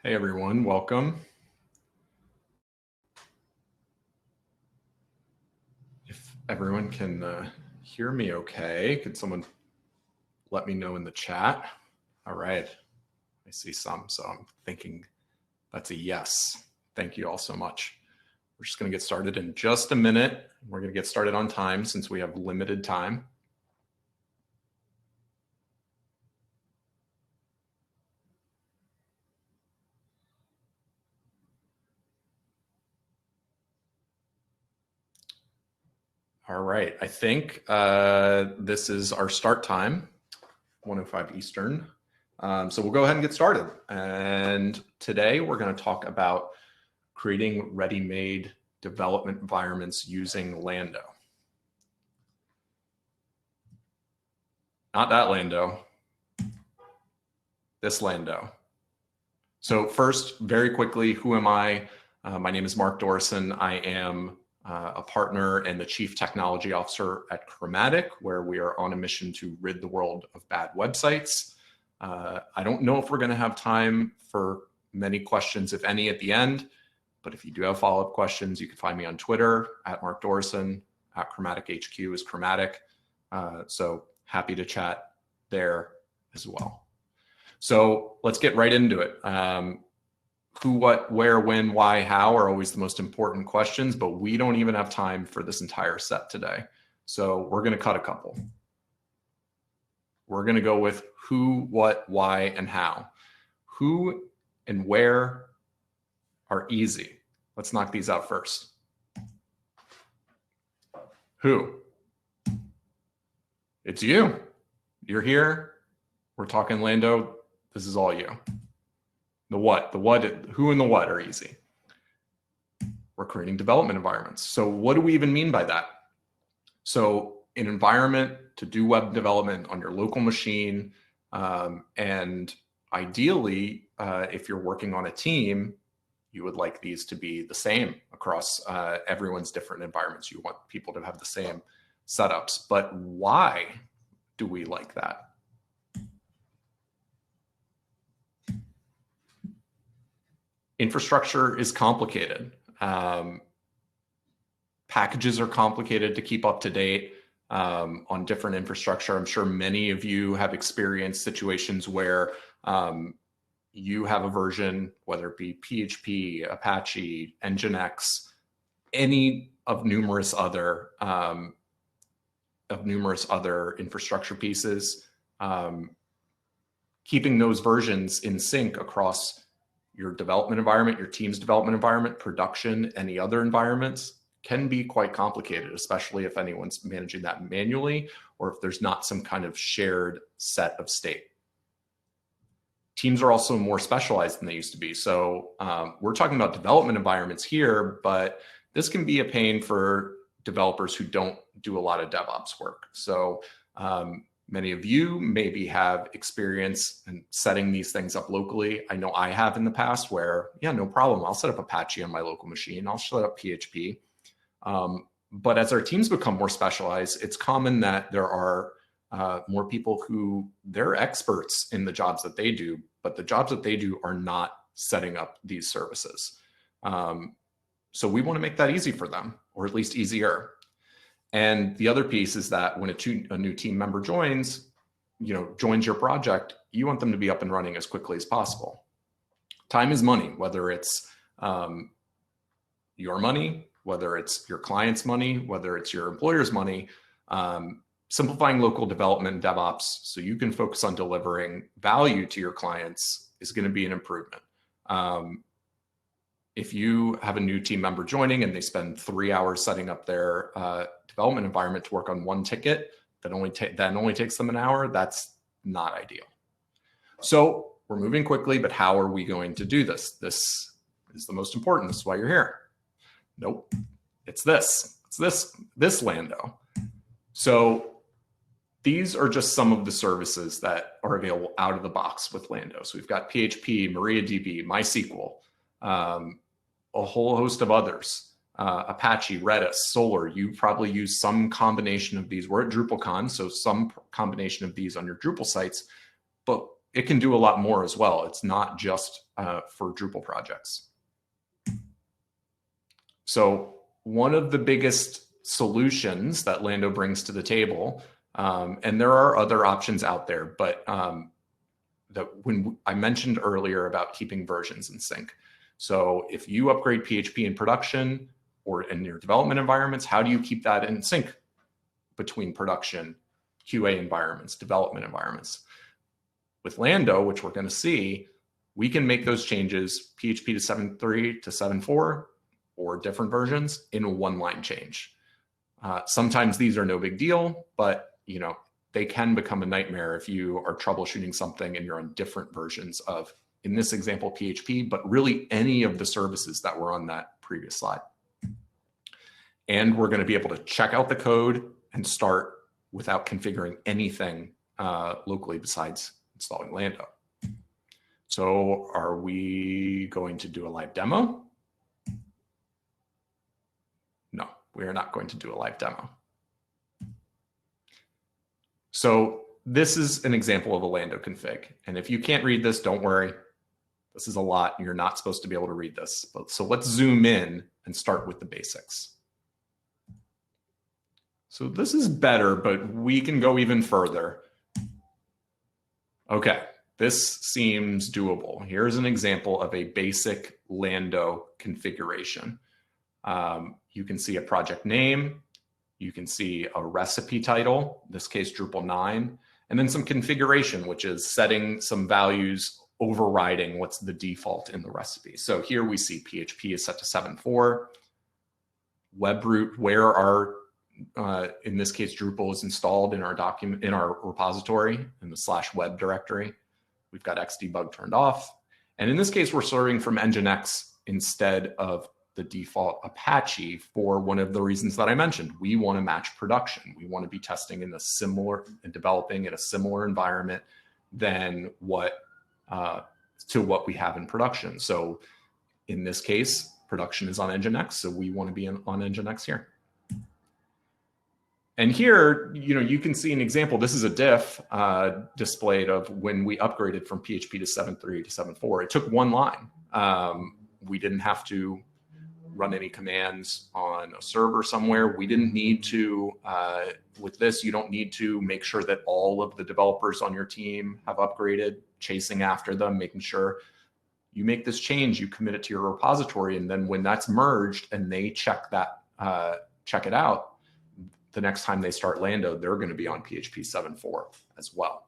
Hey everyone, welcome. If everyone can hear me okay, could someone let me know in the chat? All right, I see some, so I'm thinking that's a yes. Thank you all so much. We're just gonna get started in just a minute. We're gonna get started on time since we have limited time. All right, I think this is our start time, 1:05 Eastern. So we'll go ahead and get started. And today we're going to talk about creating ready-made development environments using Lando. Not that Lando, this Lando. So first, very quickly, who am I? My name is Mark Dorson. I am a partner and the Chief Technology Officer at Chromatic, where we are on a mission to rid the world of bad websites. I don't know if we're going to have time for many questions, if any, at the end. But if you do have follow-up questions, you can find me on Twitter at Mark Dorson, at Chromatic HQ is Chromatic. So happy to chat there as well. So let's get right into it. Who, what, where, when, why, how are always the most important questions, but we don't even have time for this entire set today. So we're going to cut a couple. We're going to go with who, what, why, and how. Who and where are easy. Let's knock these out first. Who? It's you. You're here. We're talking Lando. This is all you. The what, who and the what are easy. We're creating development environments. So what do we even mean by that? So an environment to do web development on your local machine, and ideally, if you're working on a team, you would like these to be the same across everyone's different environments. You want people to have the same setups, but why do we like that? Infrastructure is complicated. Packages are complicated to keep up to date on different infrastructure. I'm sure many of you have experienced situations where you have a version, whether it be PHP, Apache, Nginx, any of numerous other infrastructure pieces. Keeping those versions in sync across your development environment, your team's development environment, production, any other environments can be quite complicated, especially if anyone's managing that manually or if there's not some kind of shared set of state. Teams are also more specialized than they used to be. So we're talking about development environments here, but this can be a pain for developers who don't do a lot of DevOps work. So many of you maybe have experience in setting these things up locally. I know I have in the past where, yeah, no problem. I'll set up Apache on my local machine. I'll set up PHP. But as our teams become more specialized, it's common that there are more people who they're experts in the jobs that they do, but the jobs that they do are not setting up these services. So we want to make that easy for them, or at least easier. And the other piece is that when a new team member joins your project, you want them to be up and running as quickly as possible. Time is money, whether it's your money, whether it's your client's money, whether it's your employer's money. Simplifying local development and DevOps so you can focus on delivering value to your clients is going to be an improvement. If you have a new team member joining and they spend 3 hours setting up their development environment to work on one ticket that only takes them an hour, that's not ideal. So we're moving quickly, but how are we going to do this? This is the most important. This is why you're here. Nope, it's this. It's this Lando. So these are just some of the services that are available out of the box with Lando. So we've got PHP, MariaDB, MySQL, a whole host of others, Apache, Redis, Solar. You probably use some combination of these. We're at DrupalCon, so some combination of these on your Drupal sites. But it can do a lot more as well. It's not just for Drupal projects. So one of the biggest solutions that Lando brings to the table, and there are other options out there, but that when I mentioned earlier about keeping versions in sync. So if you upgrade PHP in production or in your development environments, how do you keep that in sync between production, QA environments, development environments? With Lando, which we're going to see, we can make those changes, PHP to 7.3 to 7.4 or different versions, in a one-line change. Sometimes these are no big deal, but they can become a nightmare if you are troubleshooting something and you're on different versions of, in this example, PHP, but really any of the services that were on that previous slide. And we're going to be able to check out the code and start without configuring anything locally besides installing Lando. So are we going to do a live demo? No, we are not going to do a live demo. So this is an example of a Lando config. And if you can't read this, don't worry. This is a lot. You're not supposed to be able to read this. So let's zoom in and start with the basics. So this is better, but we can go even further. Okay, this seems doable. Here's an example of a basic Lando configuration. You can see a project name. You can see a recipe title, in this case Drupal 9, and then some configuration, which is setting some values, overriding what's the default in the recipe. So here we see PHP is set to 7.4, web root, where our, in this case, Drupal is installed in our document, in our repository, in the /web directory. We've got xdebug turned off. And in this case, we're serving from Nginx instead of the default Apache for one of the reasons that I mentioned. We want to match production. We want to be testing in a similar and developing in a similar environment than what to what we have in production. So in this case, production is on Nginx, so we want to be on Nginx here. And here, you can see an example. This is a diff displayed of when we upgraded from PHP to 7.3 to 7.4. It took one line. We didn't have to run any commands on a server somewhere. We didn't need to, with this, you don't need to make sure that all of the developers on your team have upgraded, chasing after them, making sure you make this change, you commit it to your repository, and then when that's merged and they check that, check it out, the next time they start Lando, they're going to be on PHP 7.4 as well.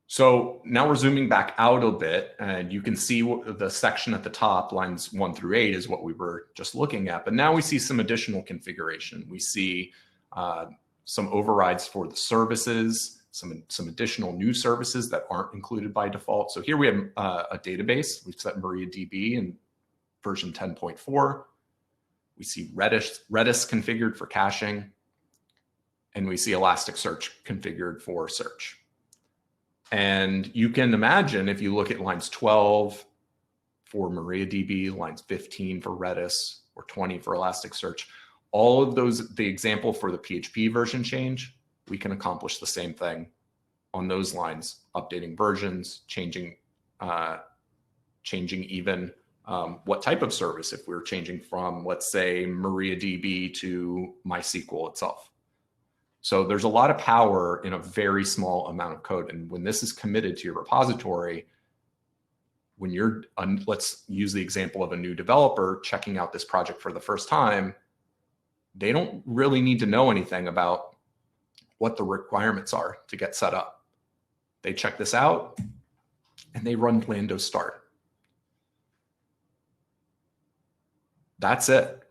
So now we're zooming back out a bit, and you can see the section at the top, lines 1 through 8, is what we were just looking at. But now we see some additional configuration. We see some overrides for the services, some additional new services that aren't included by default. So here we have a database. We've set MariaDB in version 10.4. We see Redis configured for caching, and we see Elasticsearch configured for search. And you can imagine if you look at lines 12 for MariaDB, lines 15 for Redis, or 20 for Elasticsearch, all of those, the example for the PHP version change, we can accomplish the same thing on those lines, updating versions, changing even what type of service, if we're changing from, let's say, MariaDB to MySQL itself. So there's a lot of power in a very small amount of code. And when this is committed to your repository, when you're, let's use the example of a new developer checking out this project for the first time, they don't really need to know anything about what the requirements are to get set up. They check this out and they run Lando start. That's it.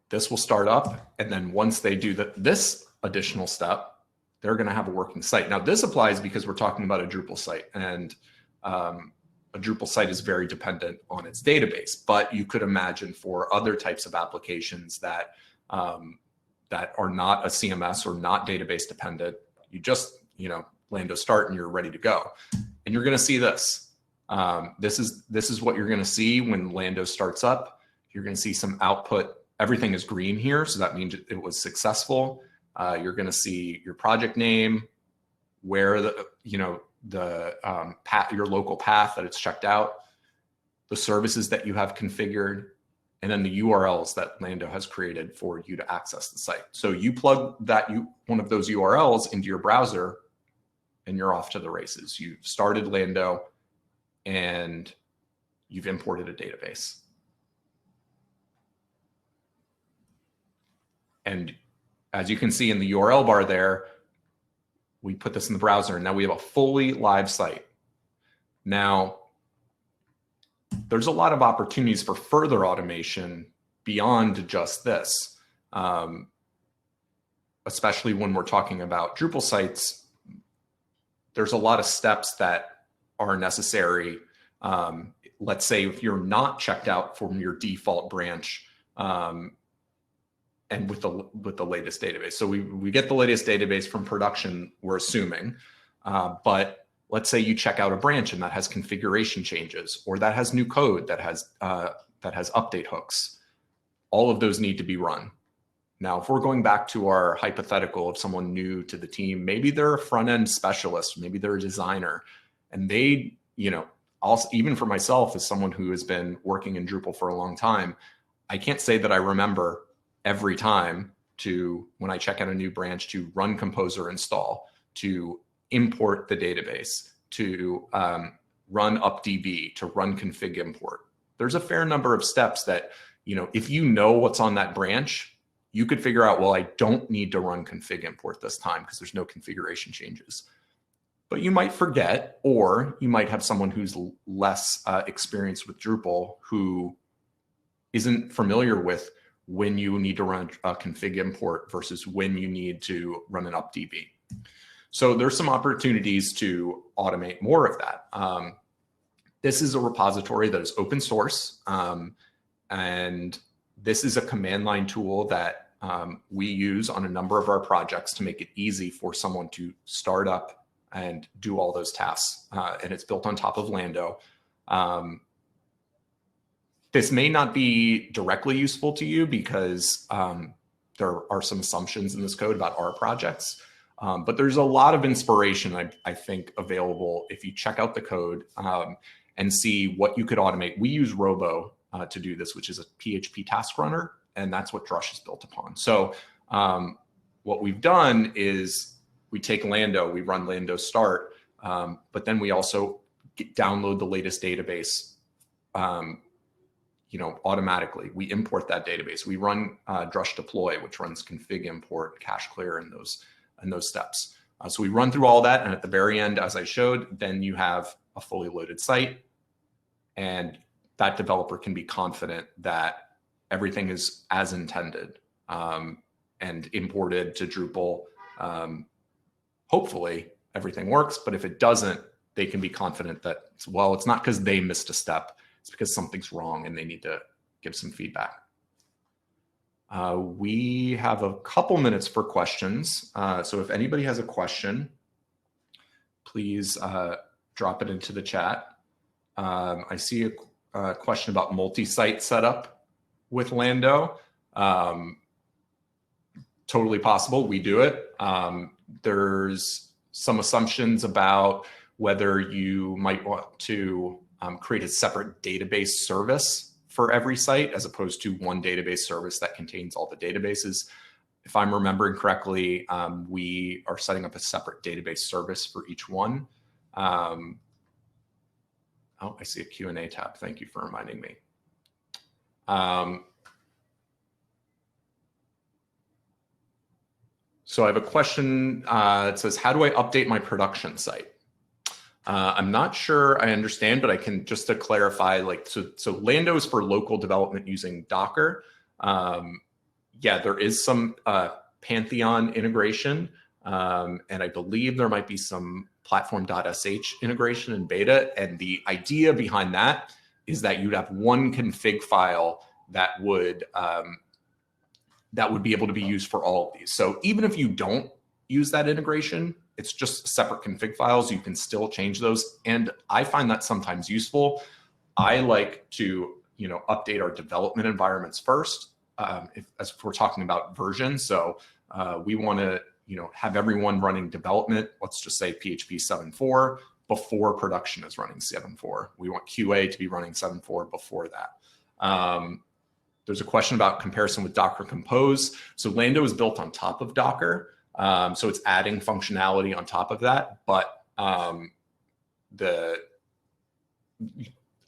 This will start up. And then once they do this additional step, they're going to have a working site. Now, this applies because we're talking about a Drupal site, and a Drupal site is very dependent on its database. But you could imagine for other types of applications that that are not a CMS or not database dependent, you just, Lando start and you're ready to go. And you're going to see this. This is what you're going to see when Lando starts up. You're going to see some output. Everything is green here, so that means it was successful. You're going to see your project name, where your local path that it's checked out, the services that you have configured, and then the URLs that Lando has created for you to access the site. So you plug one of those URLs into your browser and you're off to the races. You've started Lando and you've imported a database. And as you can see in the URL bar there, we put this in the browser and now we have a fully live site. Now, there's a lot of opportunities for further automation beyond just this, especially when we're talking about Drupal sites. There's a lot of steps that are necessary. Let's say if you're not checked out from your default branch and with the latest database. So we get the latest database from production, we're assuming, but let's say you check out a branch and that has configuration changes, or that has new code that has update hooks. All of those need to be run. Now, if we're going back to our hypothetical of someone new to the team, maybe they're a front-end specialist, maybe they're a designer, and they, also, even for myself as someone who has been working in Drupal for a long time, I can't say that I remember every time when I check out a new branch to run composer install, to import the database, to run updb, to run config import. There's a fair number of steps that, if you know what's on that branch, you could figure out, well, I don't need to run config import this time because there's no configuration changes. But you might forget, or you might have someone who's less experienced with Drupal who isn't familiar with when you need to run a config import versus when you need to run an updb. So there's some opportunities to automate more of that. This is a repository that is open source, and this is a command line tool that we use on a number of our projects to make it easy for someone to start up and do all those tasks. And it's built on top of Lando. This may not be directly useful to you because there are some assumptions in this code about our projects. But there's a lot of inspiration, I think, available if you check out the code and see what you could automate. We use Robo to do this, which is a PHP task runner, and that's what Drush is built upon. So what we've done is we take Lando, we run Lando start, but then we also download the latest database automatically. We import that database. We run Drush deploy, which runs config import, cache clear, and those steps. So we run through all that, and at the very end, as I showed, then you have a fully loaded site, and that developer can be confident that everything is as intended and imported to Drupal. Hopefully everything works, but if it doesn't, they can be confident that, well, it's not because they missed a step, it's because something's wrong and they need to give some feedback. We have a couple minutes for questions. So if anybody has a question, please drop it into the chat. I see a question about multi-site setup with Lando. Totally possible. We do it. There's some assumptions about whether you might want to create a separate database service for every site as opposed to one database service that contains all the databases. If I'm remembering correctly, we are setting up a separate database service for each one. Oh, I see a Q&A tab. Thank you for reminding me. So I have a question. It says, how do I update my production site? I'm not sure I understand, but I can, just to clarify, so Lando is for local development using Docker. Yeah, there is some Pantheon integration, and I believe there might be some platform.sh integration in beta. And the idea behind that is that you'd have one config file that would be able to be used for all of these. So even if you don't use that integration, it's just separate config files. You can still change those. And I find that sometimes useful. I like to, update our development environments first, as we're talking about version. So we want to, have everyone running development, let's just say PHP 7.4, before production is running 7.4. We want QA to be running 7.4 before that. There's a question about comparison with Docker Compose. So Lando is built on top of Docker. So it's adding functionality on top of that. But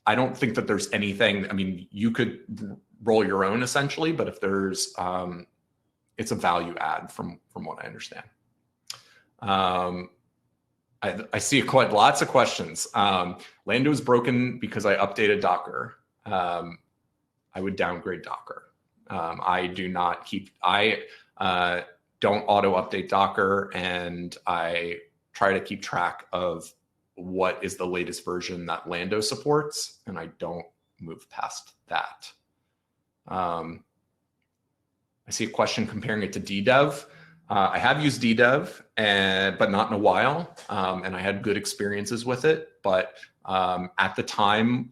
I don't think that there's anything, I mean, you could roll your own essentially, but if there's, it's a value add from what I understand. I see quite lots of questions. Lando is broken because I updated Docker. I would downgrade Docker. I do not keep, I don't auto update Docker, and I try to keep track of what is the latest version that Lando supports, and I don't move past that. I see a question comparing it to DDev. I have used DDev, but not in a while, and I had good experiences with it. But at the time,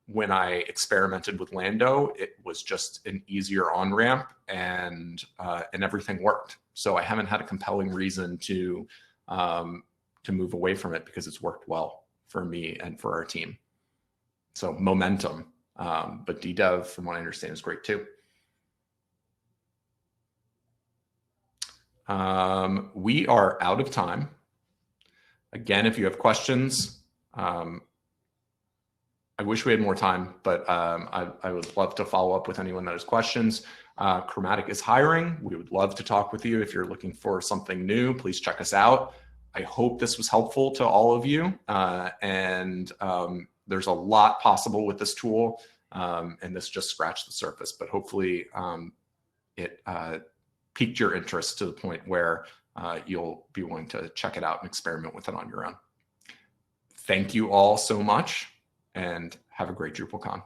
when I experimented with Lando, it was just an easier on-ramp, and everything worked. So I haven't had a compelling reason to move away from it, because it's worked well for me and for our team. So momentum, but DDev, from what I understand, is great too. We are out of time. Again, if you have questions, I wish we had more time, but I would love to follow up with anyone that has questions. Chromatic is hiring. We would love to talk with you. If you're looking for something new, please check us out. I hope this was helpful to all of you. There's a lot possible with this tool, and this just scratched the surface, but hopefully it piqued your interest to the point where you'll be willing to check it out and experiment with it on your own. Thank you all so much, and have a great DrupalCon.